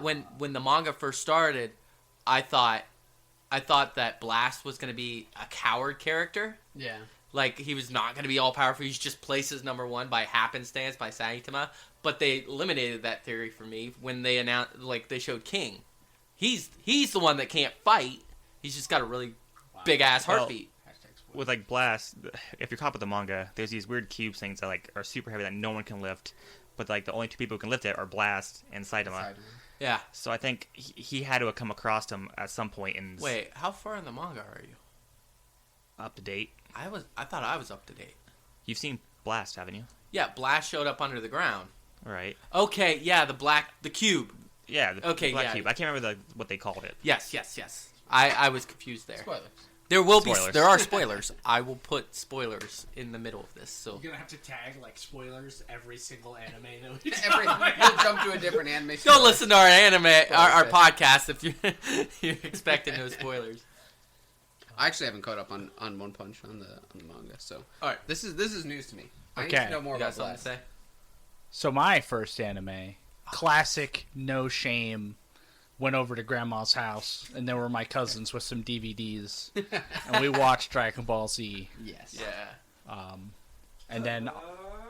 When the manga first started, I thought that Blast was going to be a coward character. Yeah. Like, he was not going to be all powerful. He's just places number 1 by happenstance by Saitama. But they eliminated that theory for me when they announced, like, they showed King. He's the one that can't fight. He's just got a really big ass heartbeat. With like Blast, if you're caught with the manga, there's these weird cube things that like are super heavy that no one can lift. But like the only 2 people who can lift it are Blast and Saitama. Yeah. So I think he had to have come across him at some point in. Wait, how far in the manga are you? Up to date. I thought I was up to date. You've seen Blast, haven't you? Yeah, Blast showed up under the ground. Right. Okay, yeah, the cube. Yeah, the black cube. Yeah. I can't remember what they called it. Yes. I was confused there. Spoilers. There are spoilers. I will put spoilers in the middle of this. So you're gonna have to tag like spoilers every single anime that we We'll jump to a different anime. Go listen to our our podcast if you're expecting no spoilers. I actually haven't caught up on One Punch on the manga, so all right, this is news to me. I need Okay. to know more You got about something to Blast. say? So my first anime, classic, no shame, went over to Grandma's house, and there were my cousins with some DVDs, and we watched Dragon Ball Z. Yes. Yeah. And then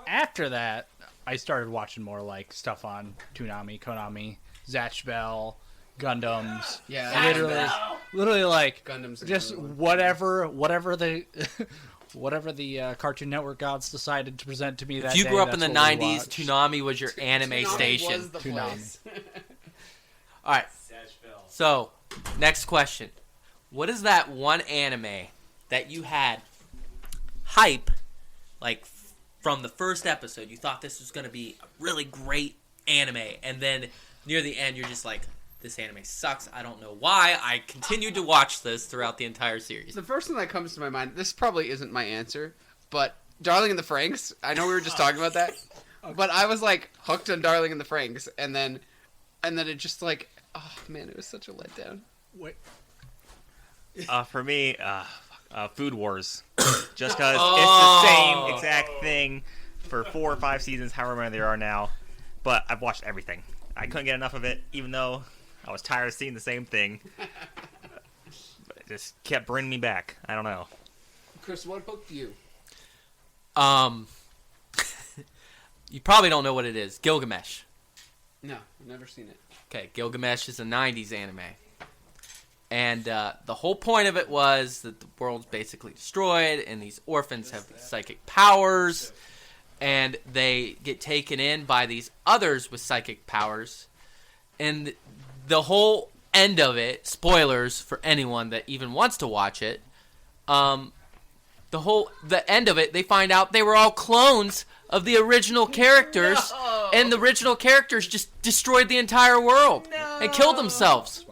after that, I started watching more like stuff on Toonami, Konami, Zatch Bell, Gundams. Yeah. Literally like Gundams. just whatever the whatever the Cartoon Network gods decided to present to me that If you day, grew up in that's the what we 90s, watched. Toonami was your anime Toonami station. was the place. All right. So, next question. What is that one anime that you had hype, like, from the first episode? You thought this was going to be a really great anime, and then near the end, you're just like, this anime sucks. I don't know why. I continued to watch this throughout the entire series. The first thing that comes to my mind, this probably isn't my answer, but Darling in the Franxx. I know we were just talking about that, but I was like hooked on Darling in the Franxx, and then it just like, oh man, it was such a letdown. Wait. For me, Food Wars. Just because it's the same exact thing for 4 or 5 seasons, however many there are now. But I've watched everything. I couldn't get enough of it, even though I was tired of seeing the same thing. But it just kept bringing me back. I don't know. Chris, what hooked you? You probably don't know what it is. Gilgamesh. No, I've never seen it. Okay, Gilgamesh is a 90s anime. And the whole point of it was that the world's basically destroyed, and these orphans have these psychic powers, and they get taken in by these others with psychic powers. And the whole end of it, spoilers for anyone that even wants to watch it, the end of it, they find out they were all clones of the original characters, and the original characters just destroyed the entire world and killed themselves.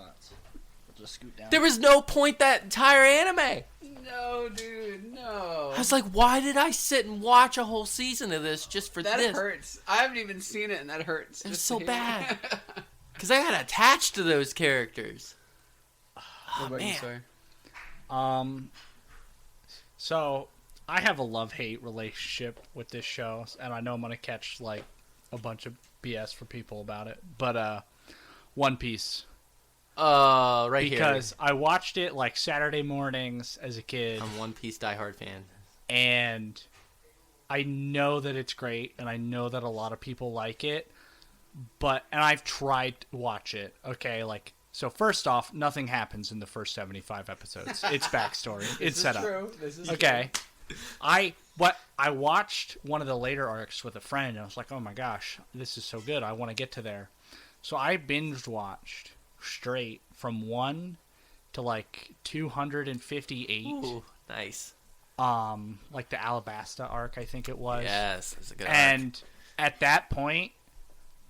Just scoot down. There was no point that entire anime. No, dude, no. I was like, why did I sit and watch a whole season of this just for That this? hurts. I haven't even seen it, and that hurts. It was just so to hear bad. it. Because I got attached to those characters. What about you, man. Sawyer? So I have a love-hate relationship with this show, and I know I'm gonna catch like a bunch of BS for people about it. But One Piece, Right here. because I watched it like Saturday mornings as a kid, I'm a One Piece diehard fan. and I know that it's great, and I know that a lot of people like it. And I've tried to watch it. Okay, like, so first off, nothing happens in the first 75 episodes. It's backstory. It's set up. This is Okay. I watched one of the later arcs with a friend, and I was like, oh my gosh, this is so good. I want to get to there. So I binge watched straight from 1 to like 258. Ooh, nice. Like the Alabasta arc, I think it was. Yes, that's a good arc. And at that point,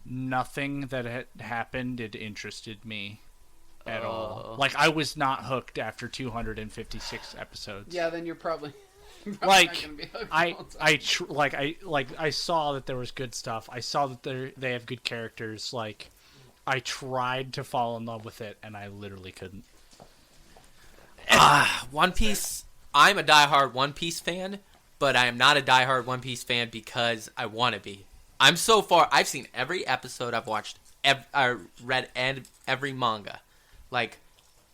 nothing that had happened had interested me at all. Like, I was not hooked after 256 episodes. Yeah, then you're probably Like, not gonna be hooked all the time. I saw that there was good stuff. I saw that they have good characters. Like, I tried to fall in love with it, and I literally couldn't. One Piece, I'm a diehard One Piece fan, but I am not a diehard One Piece fan because I want to be. I've seen every episode. I've watched I read every manga. Like,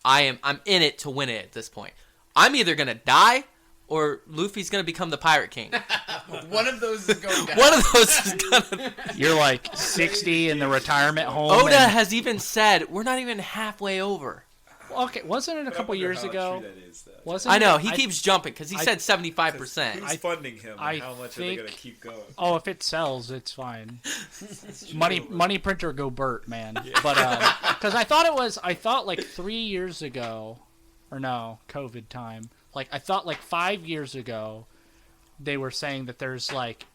I'm in it to win it at this point. I'm either gonna die or Luffy's gonna become the Pirate King. One of those is going down. One of those is gonna. You're like 60 in the retirement home. Oda and- has even said we're not even halfway over. Okay, wasn't it a couple years ago? Wasn't I know it? he keeps jumping because he said 75%. Who's funding him? I And how much are they going to think- keep going? Oh, if it sells, it's fine. money printer go Bert, man. But because I thought like 3 years ago, or no, COVID time. Like I thought like 5 years ago, they were saying that there's like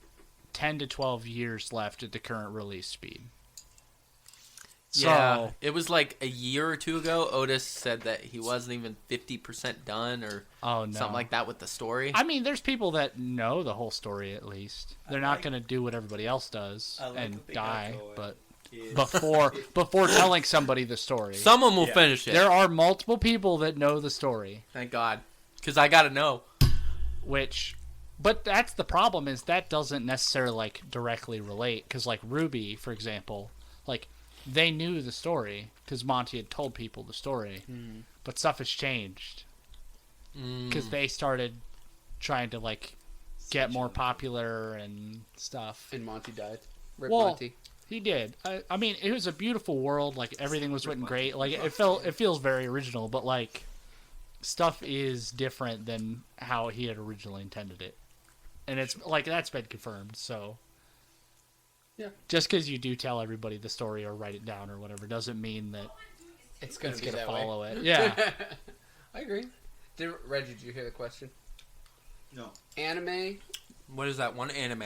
10 to 12 years left at the current release speed. Yeah, So, it was like a year or two ago. Otis said that he wasn't even 50% done or oh no, something like that with the story. I mean, there's people that know the whole story at least. They're not going to do what everybody else does and die, but before telling somebody the story. Someone will finish it. There are multiple people that know the story, Thank God, because I gotta know. but that's the problem is that doesn't necessarily like directly relate because like Ruby, for example, like they knew the story because Monty had told people the story, but stuff has changed because they started trying to like get more popular and stuff. And Monty died. Rip Well, Monty. He did. I mean, it was a beautiful world. Like everything was written great. Like it feels very original, but like stuff is different than how he had originally intended it, and it's like that's been confirmed. So Yeah. just because you do tell everybody the story or write it down or whatever doesn't mean that It's going it's to be gonna that way. follow it. Yeah. I agree. Reggie, did you hear the question? No. Anime. What is that one anime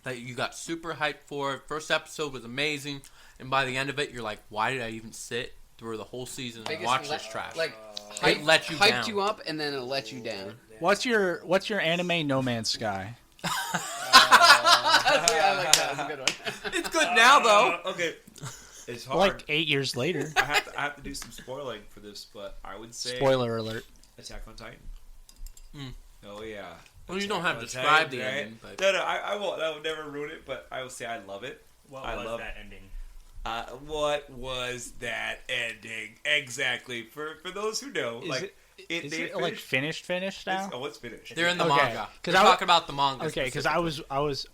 that you got super hyped for? First episode was amazing, and by the end of it, you're like, why did I even sit through the whole season and Biggest watch le- this trash? Like, It let you hyped down. you up and then it let you down. What's your anime No Man's Sky? I like that. That's a good one. It's good now, though. Okay. It's hard. Like 8 years later. I have to do some spoiling for this, but I would say Spoiler alert. Attack on Titan. Mm. Oh yeah. Well, you don't Attack have to on describe Titan, the right? ending, but No, I won't. I will never ruin it, but I will say I love it. What I was love- that ending? What was that ending exactly? For those who know, Is like Is they it like finished now? it's finished. they're in the Okay. manga. 'Cause We're I- talking about the manga. Okay, because specifically. I was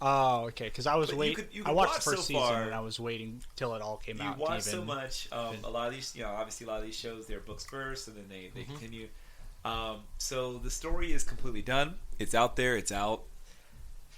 But waiting. you I could watched watch the first so season far. and I was waiting till it all came You out. to watch so even- much. A lot of these, obviously, a lot of these shows, they're books first, and then they continue. So the story is completely done. It's out there. It's out.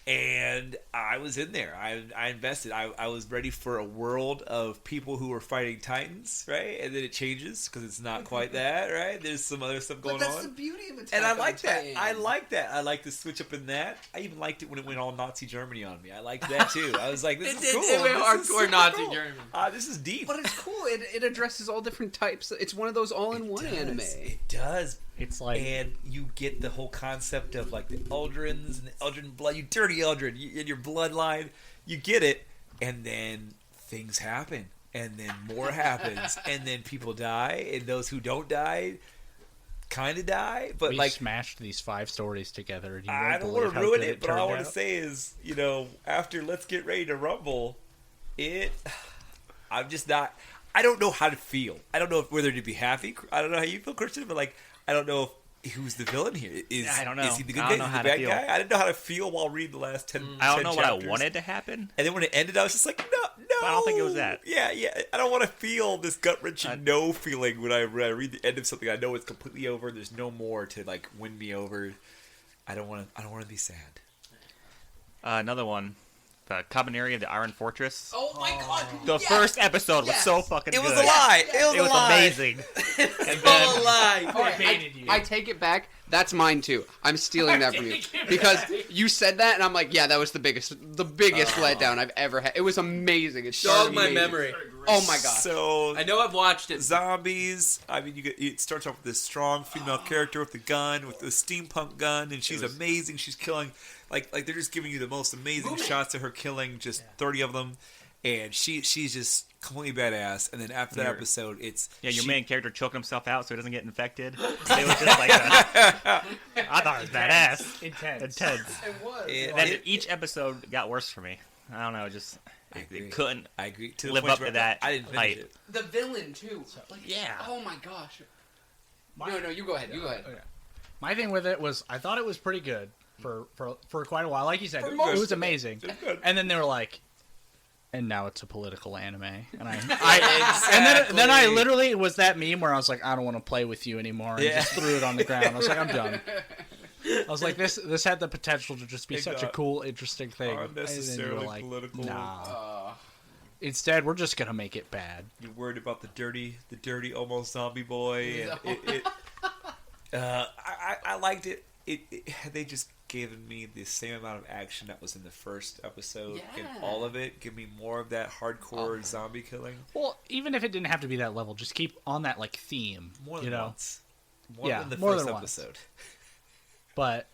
And I was in there. I invested. I was ready for a world of people who were fighting titans, right? And then it changes because it's not quite that, right? There's some other stuff going on. beauty of Attack And I on like that. Titan. I like that. I like the switch up in that. I even liked it when it went all Nazi Germany on me. I liked that too. I was like, this is cool. It went This is hardcore super Nazi cool. German. This is deep. But it's cool. It addresses all different types. It's one of those all-in-one anime. It does. It's like And you get the whole concept of like the Eldrins and the Eldrin blood. You dirty Eldrin in your bloodline. You get it. And then things happen. And then more happens. And then people die. And those who don't die kind of die. But we like, smashed these 5 stories together. And you I won't don't believe want to how ruin good it, but all I turned want to out. say is, after Let's Get Ready to Rumble, I'm just not. I don't know how to feel. I don't know whether to be happy. I don't know how you feel, Christian, but like, I don't know who's the villain here. I don't know. Is he the good I guy? don't Is know he how the to bad feel. guy? I didn't know how to feel while reading the last 10 I don't 10 know what chapters. I wanted to happen. And then when it ended, I was just like, no. But I don't think it was that. Yeah. I don't want to feel this gut-wrenching no feeling when I read the end of something. I know it's completely over. There's no more to like win me over. I don't want to be sad. Another one. The Cabaneri of the Iron Fortress. Oh my god! The first episode was so fucking It was good. a lie. It It was amazing. And then, All right, I take it back. That's mine too. I'm stealing that from you because you said that, and I'm like, yeah, that was the biggest letdown I've ever had. It was amazing. It Jog started my amazing. memory. Oh my god! So I know I've watched it. zombies. I mean, it starts off with this strong female character with the gun, with the steampunk gun, and she's amazing. She's killing, like they're just giving you the most amazing shots of her killing, just 30 of them, and she's just completely badass. And then after that episode, it's your main character choking himself out so he doesn't get infected. It was just like I thought it was badass. Intense. Intense. It was. And then each episode got worse for me. I don't know, I agree. It couldn't I agree. To the live point up where to that I didn't finish hype. it. The villain too. Like, yeah. Oh my gosh. My- No, you go ahead. You go ahead. Okay. My thing with it was I thought it was pretty good for quite a while. Like you said, For it most was of it. amazing. It's good. And then they were like, and now it's a political anime. And and then I literally was that meme where I was like, I don't want to play with you anymore, and Yeah. just threw it on the ground. I was like, I'm done. I was like, this had the potential to just be It such a got cool, interesting thing. And then you were unnecessarily like, political. nah. Instead, we're just gonna make it bad. You're worried about the dirty almost zombie boy. And I liked it. They just gave me the same amount of action that was in the first episode. Yeah. And all of it, give me more of that hardcore zombie killing. Well, even if it didn't have to be that level, just keep on that like theme. More than you know? once. More Yeah, than the more first than once. episode. But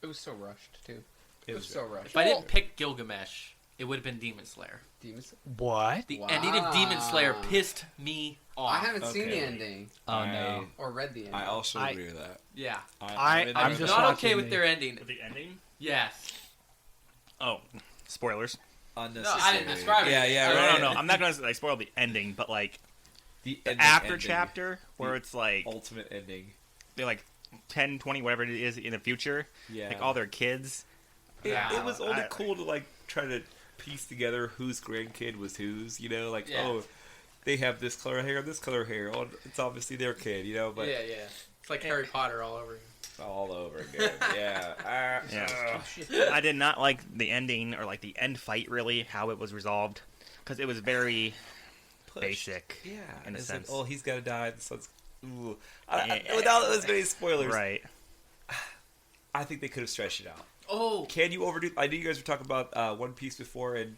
It was so rushed too. It It was was so rushed. If I didn't pick Gilgamesh, it would have been Demon Slayer. Demons. what? The ending of Demon Slayer Wow. pissed me off. I haven't seen the Okay. ending Oh no. or read the ending. I also I- agree with that. Yeah. I'm I'm just not watching okay with the- their ending. With the ending? Yes. Oh, spoilers. Unnecessary. No, I didn't describe it. Yeah, yeah, No, right. no, no. I'm not gonna like spoil the ending, but like The the ending, after ending. chapter where it's like Ultimate ending. they're like 10, 20, whatever it is in the future, Yeah. like all their kids. It was only I- cool to like try to piece together whose grandkid was whose, you know, like Yeah. oh, they have this color hair, this color hair. Oh, it's obviously their kid, you know, but yeah. It's like Harry Potter all over. all over again. Yeah. Yeah. I did not like the ending or like the end fight really, how it was resolved, because it was very Pushed. basic. Yeah, in a it's sense. like, oh, he's gotta die. The son's. Ooh. Yeah. Without as many spoilers, Right. I think they could have stretched it out. Oh, Can you overdo? I knew you guys were talking about One Piece before, and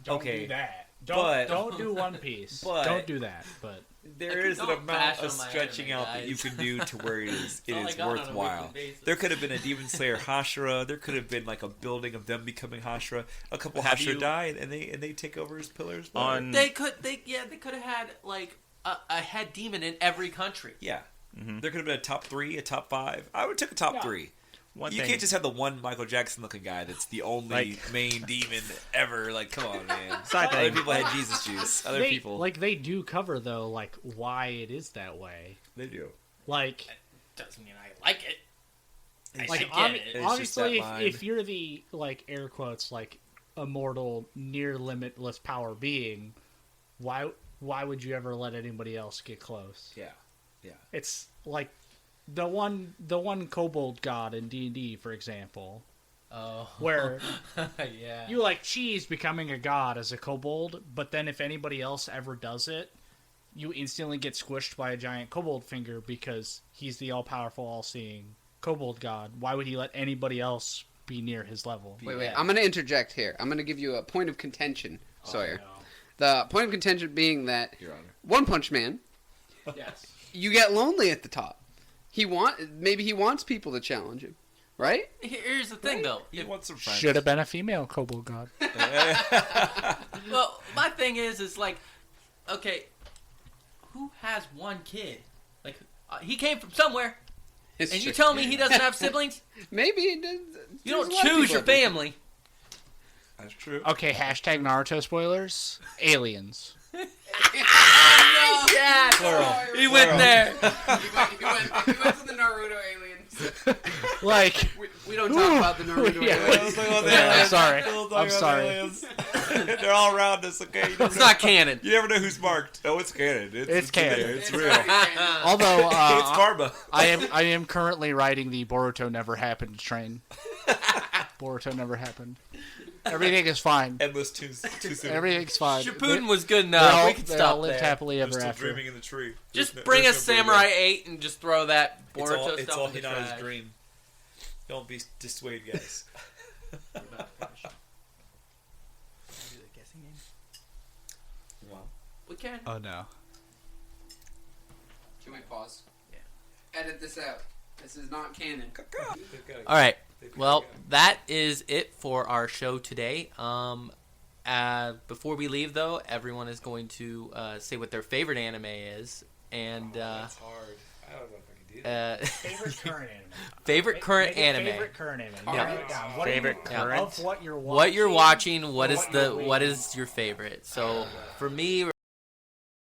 Don't okay, do that. but- Don't do One Piece. but- don't do that. But there is an don't amount bash of on my stretching anime, out that you guys. can do to where it is all I got on a worthwhile. weekly basis. There could have been a Demon Slayer Hashira. There could have been like a building of them becoming Hashira. A couple Have Hashira you- die, and they take over as pillars. On they could have had like a head demon in every country. Yeah. Mhm. There could have been a top 3, a top 5. I would have took a top Yeah. 3. one You thing, can't just have the one Michael Jackson looking guy that's the only Like- main demon ever. Like, come on, man. Side Other thing. people had Jesus juice. Other people, they do cover though like why it is that way. they do. Like Doesn't mean I like it. like I get it. It's just obviously that line. if you're the like air quotes like immortal near limitless power being, why would you ever let anybody else get close? Yeah. It's like the one kobold god in D&D, for example, Oh, where yeah. you like cheese becoming a god as a kobold, but then if anybody else ever does it, you instantly get squished by a giant kobold finger because he's the all-powerful, all-seeing kobold god. Why would he let anybody else be near his level? Wait. Yeah. I'm going to interject here. I'm going to give you a point of contention, Sawyer. Oh, The point of contention being that Your Honor. One Punch Man, Yes. you get lonely at the top. Maybe he wants people to challenge him, right? Here's the thing, though. You want some friends? Should have been a female kobold god. Well, my thing is like, okay, who has one kid? Like, he came from somewhere, It's and you true. tell me he doesn't have siblings? Maybe he does. You there's don't a lot of choose people your out there. family. That's true. Okay, hashtag Naruto spoilers. Aliens. Yeah, Plural. he went there. he went to the Naruto aliens. Like, We don't talk about the Naruto Yeah. aliens. I'm sorry. I'm sorry. They're all around us, okay? You never It's know- not canon. You never know who's marked. Oh, it's canon. It's canon. there. It's real. although It's karma. I am currently riding the Boruto never happened train. Boruto never happened. Everything is fine. Endless too soon. Everything's fine. Shippuden was good They enough. all, We can they stop all lived there. happily They're ever still after. dreaming in the tree. Just There's bring no a Samurai 8 and just throw that It's Boruto all, stuff it's all in the Hinata's trash. dream. Don't be dissuaded, guys. Wow. We can. Oh no. Can we pause? Yeah. Edit this out. This is not canon. All right. Well, that is it for our show today. Before we leave, though, everyone is going to say what their favorite anime is, and That's hard. I don't know if I can Favorite current anime. Favorite current Make it anime. Favorite current anime. Yeah. Write it down. What Favorite are you, current? of what you're watching. What you're watching? What is what you're what is your favorite? So for me